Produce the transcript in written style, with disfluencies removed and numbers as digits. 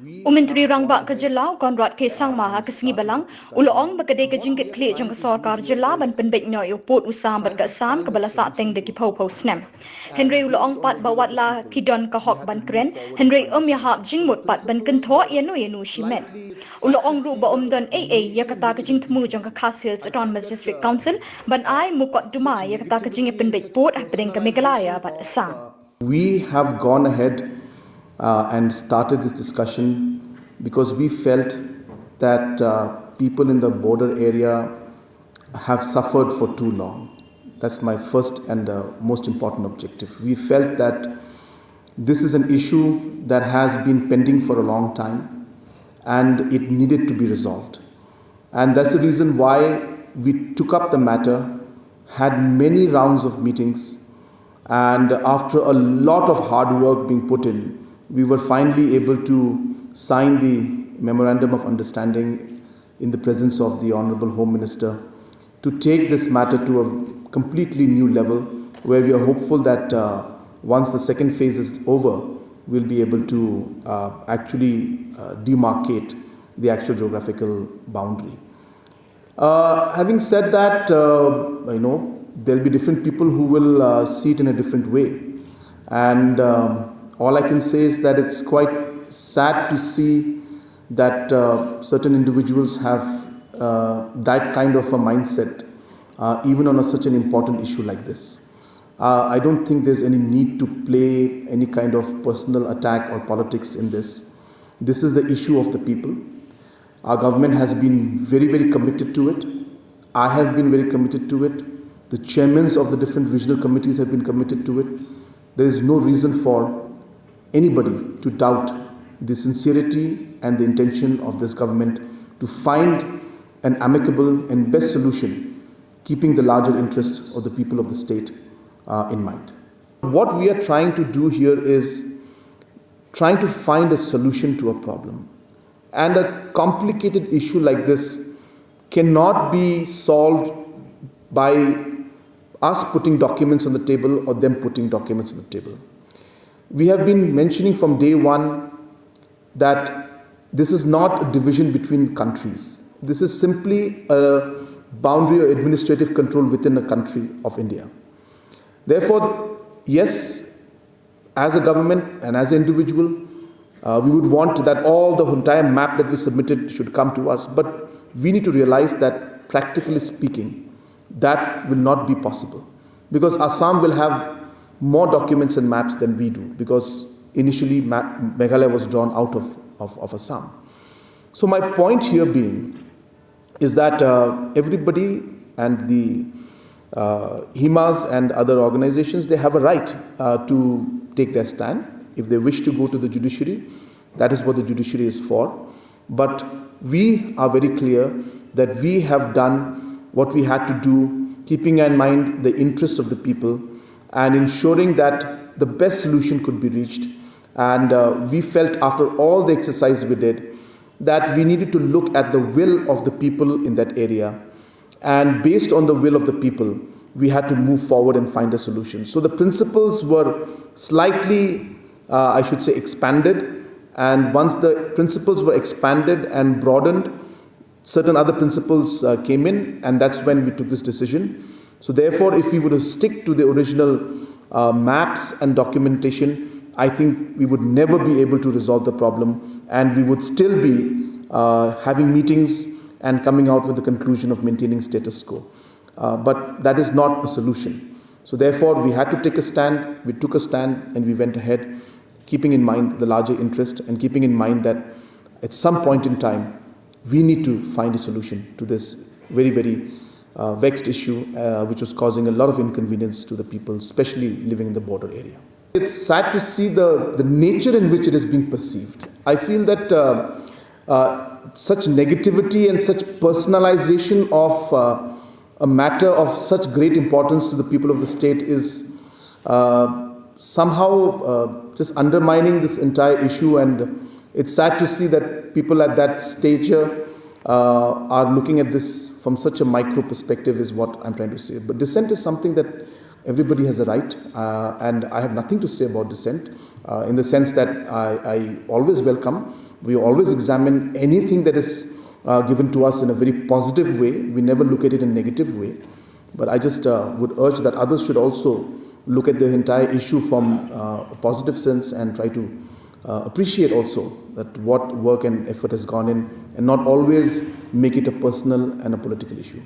Umentri rangba ke Jelau Conrad K Sangma ke Sengi Balang uloong bakade ke jingkitkhlieh jong ke Sorkar Jelau ban penbeit no uput usam bat ke Assam ke bala sateng de ki pau snem Henry uloong pat bawat la kidon ka hok ban kren Henry ya hak jingmut pat ban kentho yenu shimen uloong ru ba don ya kata ke jingtmu jong ke Khasil Autonomous District Council ban ai mukot duma ya kata ke jingiapynbeit put pedeng ke Meghalaya bat Assam. We have gone ahead and started this discussion because we felt that people in the border area have suffered for too long. That's my first and most important objective. We felt that this is an issue that has been pending for a long time and it needed to be resolved. And that's the reason why we took up the matter, had many rounds of meetings, and after a lot of hard work being put in, we were finally able to sign the Memorandum of Understanding in the presence of the Honorable Home Minister to take this matter to a completely new level where we are hopeful that once the second phase is over, we'll be able to actually demarcate the actual geographical boundary. Having said that, there'll be different people who will see it in a different way. And all I can say is that it's quite sad to see that certain individuals have that kind of a mindset, even on such an important issue like this. I don't think there's any need to play any kind of personal attack or politics in this. This is the issue of the people. Our government has been very, very committed to it. I have been very committed to it. The chairmen of the different regional committees have been committed to it. There is no reason for anybody to doubt the sincerity and the intention of this government to find an amicable and best solution, keeping the larger interest of the people of the state in mind. What we are trying to do here is trying to find a solution to a problem. And a complicated issue like this cannot be solved by us putting documents on the table or them putting documents on the table. We have been mentioning from day one that this is not a division between countries. This is simply a boundary or administrative control within a country of India. Therefore, yes, as a government and as an individual, we would want that all the entire map that we submitted should come to us. But we need to realize that practically speaking, that will not be possible. Because Assam will have more documents and maps than we do. Because initially Meghalaya was drawn out of Assam. So my point here being is that everybody and the HIMAs and other organizations, they have a right to take their stand. If they wish to go to the judiciary, that is what the judiciary is for. But we are very clear that we have done what we had to do, keeping in mind the interests of the people and ensuring that the best solution could be reached. And we felt after all the exercise we did that we needed to look at the will of the people in that area. And based on the will of the people, we had to move forward and find a solution. So the principles were slightly expanded, and once the principles were expanded and broadened, certain other principles came in, and that's when we took this decision. So therefore, if we were to stick to the original maps and documentation, I think we would never be able to resolve the problem, and we would still be having meetings and coming out with the conclusion of maintaining status quo. But that is not a solution. So therefore, we had to take a stand, we took a stand, and we went ahead, keeping in mind the larger interest and keeping in mind that at some point in time, we need to find a solution to this very, very vexed issue, which was causing a lot of inconvenience to the people, especially living in the border area. It's sad to see the nature in which it is being perceived. I feel that such negativity and such personalization of a matter of such great importance to the people of the state is somehow just undermining this entire issue, and it's sad to see that people at that stage are looking at this from such a micro perspective is what I'm trying to say. But dissent is something that everybody has a right, and I have nothing to say about dissent in the sense that I always welcome We always examine anything that is given to us in a very positive way. We never look at it in a negative way. But I just would urge that others should also look at the entire issue from a positive sense and try to appreciate also that what work and effort has gone in, and not always make it a personal and a political issue.